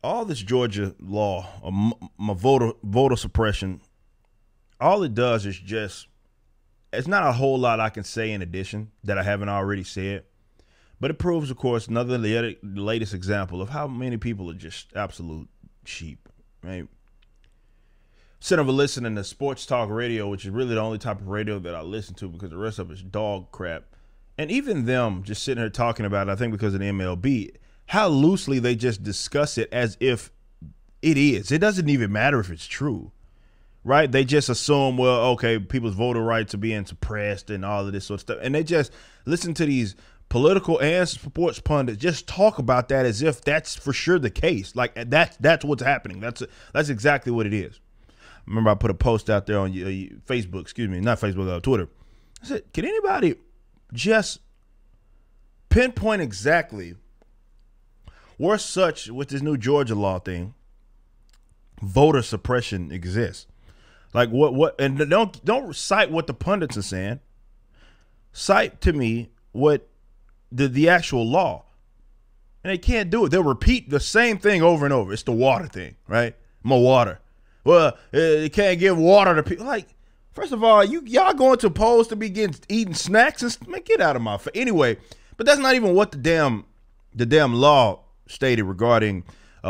all this Georgia law, my voter suppression, all it does is just, it's not a whole lot I can say in addition that I haven't already said, but it proves, of course, another latest example of how many people are just absolute sheep, right? Instead of listening to sports talk radio, which is really the only type of radio that I listen to because the rest of it's dog crap, and even them just sitting here talking about it, I think because of the MLB, how loosely they just discuss it as if it is. It doesn't even matter if it's true, right? They just assume, well, okay, people's voter rights are being suppressed and all of this sort of stuff. And they just listen to these political and sports pundits just talk about that as if that's for sure the case. Like that's what's happening. That's exactly what it is. Remember, I put a post out there on Facebook, excuse me, not Facebook, Twitter. I said, can anybody just pinpoint exactly where such, with this new Georgia law thing, voter suppression exists? Like what, and don't cite what the pundits are saying. Cite to me what the actual law. And they can't do it. They'll repeat the same thing over and over. It's the water thing, right? More water. Well, you can't give water to people. Like, first of all, y'all going to polls to be eating snacks and man, get out of my face. Anyway, but that's not even what the damn law stated regarding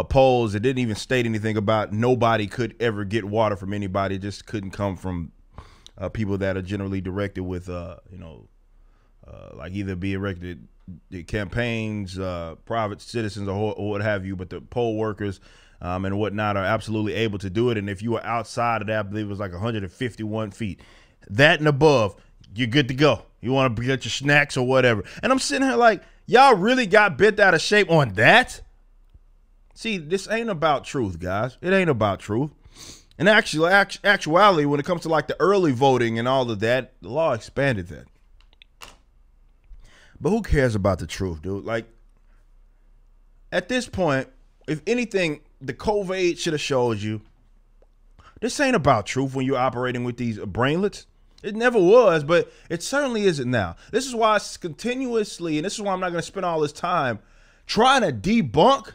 polls. It didn't even state anything about nobody could ever get water from anybody. It just couldn't come from people that are generally directed with, like either be elected campaigns, private citizens, or what have you. But the poll workers and whatnot are absolutely able to do it. And if you were outside of that, I believe it was like 151 feet, that and above, you're good to go. You want to get your snacks or whatever. And I'm sitting here like, y'all really got bent out of shape on that? See, this ain't about truth, guys. It ain't about truth. And actuality, when it comes to like the early voting and all of that, the law expanded that. But who cares about the truth, dude? Like, at this point, if anything, the COVID should have showed you this ain't about truth when you're operating with these brainlets. It never was, but it certainly isn't now. This is why it's continuously, and this is why I'm not going to spend all this time trying to debunk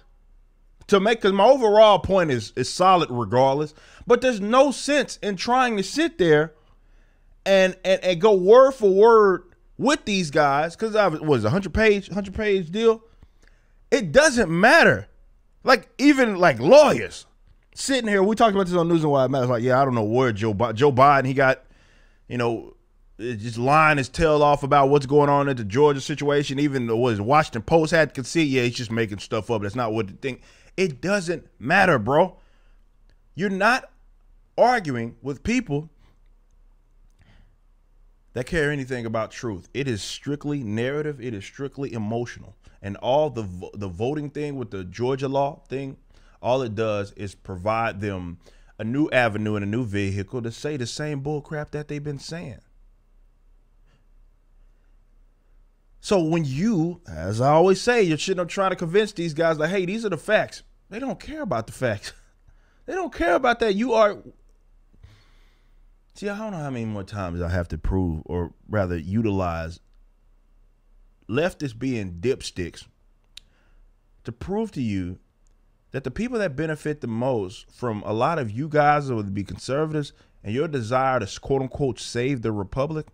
to make, because my overall point is solid regardless, but there's no sense in trying to sit there and go word for word with these guys, because I was a 100-page deal. It doesn't matter. Like, even like lawyers sitting here, we talked about this on News and Why It Matters. Like, yeah, I don't know where Joe Biden, he got, just lying his tail off about what's going on in the Georgia situation. Even the Washington Post could see, yeah, he's just making stuff up. That's not what the thing. It doesn't matter, bro. You're not arguing with people that care anything about truth. It is strictly narrative. It is strictly emotional. And all the voting thing with the Georgia law thing, all it does is provide them a new avenue and a new vehicle to say the same bull crap that they've been saying. So when you, as I always say, you're trying to convince these guys that, hey, these are the facts. They don't care about the facts. They don't care about that. You are. See, I don't know how many more times I have to prove, or rather utilize, leftists being dipsticks to prove to you that the people that benefit the most from a lot of you guys that would be conservatives and your desire to quote unquote save the republic,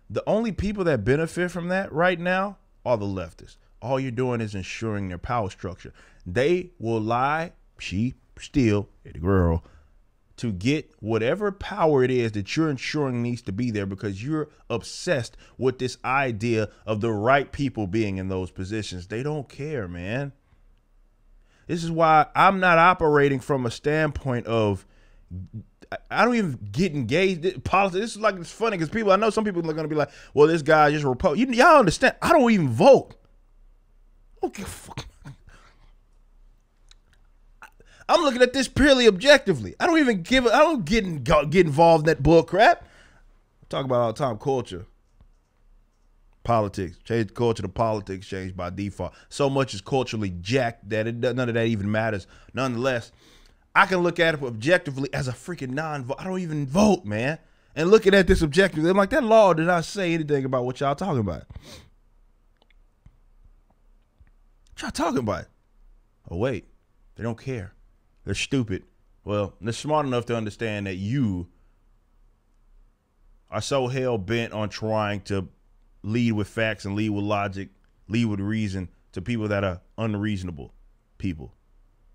the only people that benefit from that right now are the leftists. All you're doing is ensuring their power structure. They will lie, cheat, steal, hit the girl, to get whatever power it is that you're ensuring needs to be there, because you're obsessed with this idea of the right people being in those positions. They don't care, man. This is why I'm not operating from a standpoint of, I don't even get engaged in politics. This is like, it's funny because I know some people are going to be like, well, this guy just Republican. Y'all understand? I don't even vote. I don't give a fuck. I'm looking at this purely objectively. I don't get involved in that bull crap. Talk about all the time culture. Politics. Change the culture to politics, changed by default. So much is culturally jacked that none of that even matters. Nonetheless, I can look at it objectively as a freaking non-vote. I don't even vote, man. And looking at this objectively, I'm like, that law did not say anything about what y'all talking about. What y'all talking about? Oh, wait. They don't care. They're stupid. Well, they're smart enough to understand that you are so hell-bent on trying to lead with facts and lead with logic, lead with reason to people that are unreasonable people.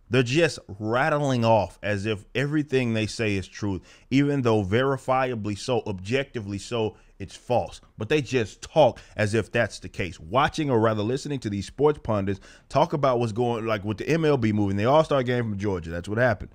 They're just rattling off as if everything they say is truth, even though verifiably so, objectively so, it's false. But they just talk as if that's the case. Watching, or rather listening to these sports pundits talk about what's going, like with the MLB moving, the All-Star game from Georgia. That's what happened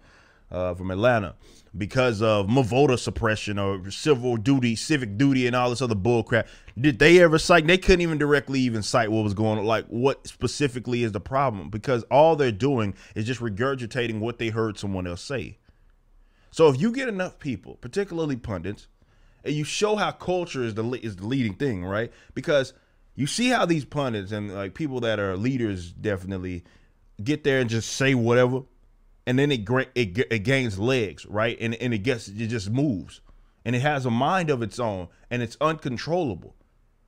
from Atlanta because of voter suppression or civic duty and all this other bull crap. Did they ever cite? They couldn't even directly even cite what was going on, like what specifically is the problem, because all they're doing is just regurgitating what they heard someone else say. So if you get enough people, particularly pundits, and you show how culture is the leading thing, right? Because you see how these pundits and like people that are leaders definitely get there and just say whatever, and then it gains legs, right? And it just moves, and it has a mind of its own, and it's uncontrollable.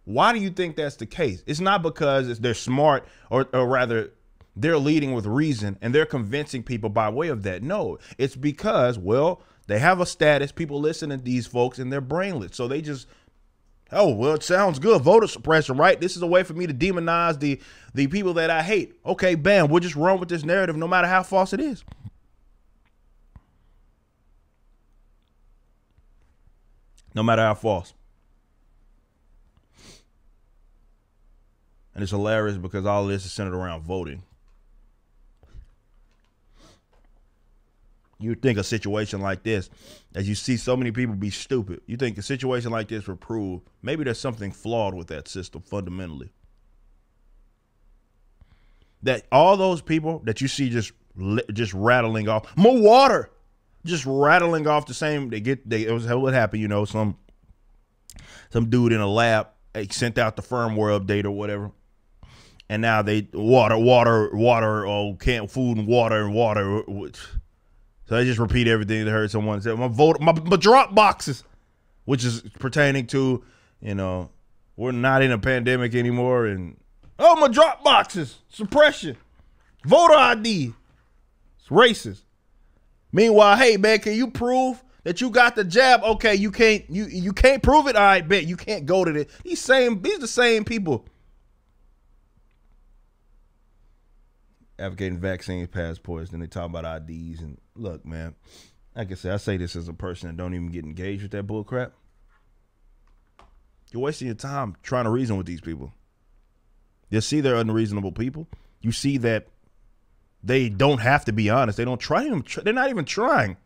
Why do you think that's the case? It's not because they're smart, or rather they're leading with reason and they're convincing people by way of that. No, it's because, well, they have a status. People listen to these folks and they're brainless. So they just, oh, well, it sounds good. Voter suppression, right? This is a way for me to demonize the people that I hate. Okay, bam, we'll just run with this narrative no matter how false it is. No matter how false. And it's hilarious because all of this is centered around voting. You think a situation like this, as you see so many people be stupid, you think a situation like this would prove maybe there's something flawed with that system fundamentally. That all those people that you see just rattling off, more water, just rattling off the same, it was what happened, you know, some dude in a lab sent out the firmware update or whatever. And now they water, canned food and water. So they just repeat everything they heard someone say. My drop boxes, which is pertaining to, you know, we're not in a pandemic anymore. And, oh, my drop boxes, suppression, voter ID. It's racist. Meanwhile, hey, man, can you prove that you got the jab? Okay, you can't prove it. I bet you can't go to these the same people advocating vaccine passports, then they talk about IDs. And look, man, like I said, I say this as a person that don't even get engaged with that bull crap. You're wasting your time trying to reason with these people. You see they're unreasonable people. You see that they don't have to be honest. They don't try. They're not even trying.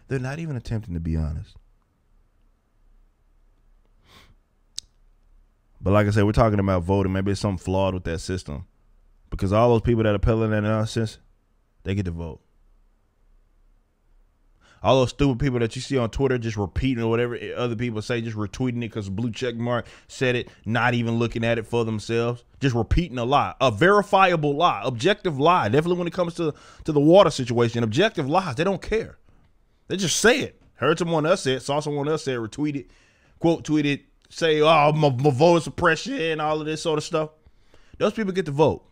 They're not even attempting to be honest. But like I said, we're talking about voting. Maybe it's something flawed with that system. Because all those people that are peddling that nonsense, they get to vote. All those stupid people that you see on Twitter just repeating whatever other people say, just retweeting it because blue check mark said it, not even looking at it for themselves, just repeating a lie, a verifiable lie, objective lie. Definitely when it comes to the water situation, objective lies, they don't care. They just say it. Heard someone else say it, saw someone else say it, retweeted, quote tweeted, say, oh, my voter suppression and all of this sort of stuff. Those people get to vote.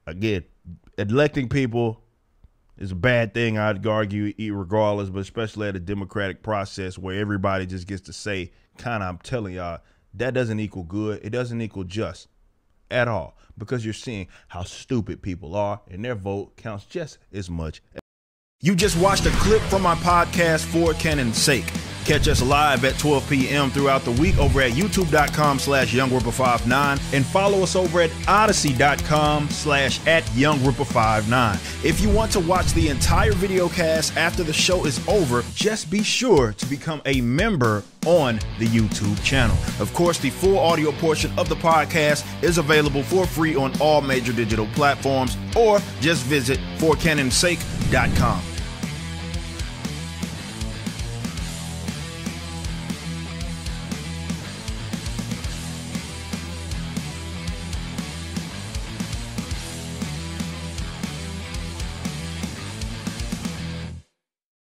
Again, electing people is a bad thing, I'd argue, regardless, but especially at a democratic process where everybody just gets to say, kind of, I'm telling y'all, that doesn't equal good. It doesn't equal just at all, because you're seeing how stupid people are, and their vote counts just as much. You just watched a clip from my podcast, For Cannon's Sake. Catch us live at 12 p.m. throughout the week over at youtube.com/YoungRipper59 and follow us over at odyssey.com/@YoungRipper59. If you want to watch the entire video cast after the show is over, just be sure to become a member on the YouTube channel. Of course, the full audio portion of the podcast is available for free on all major digital platforms, or just visit forcannonsake.com.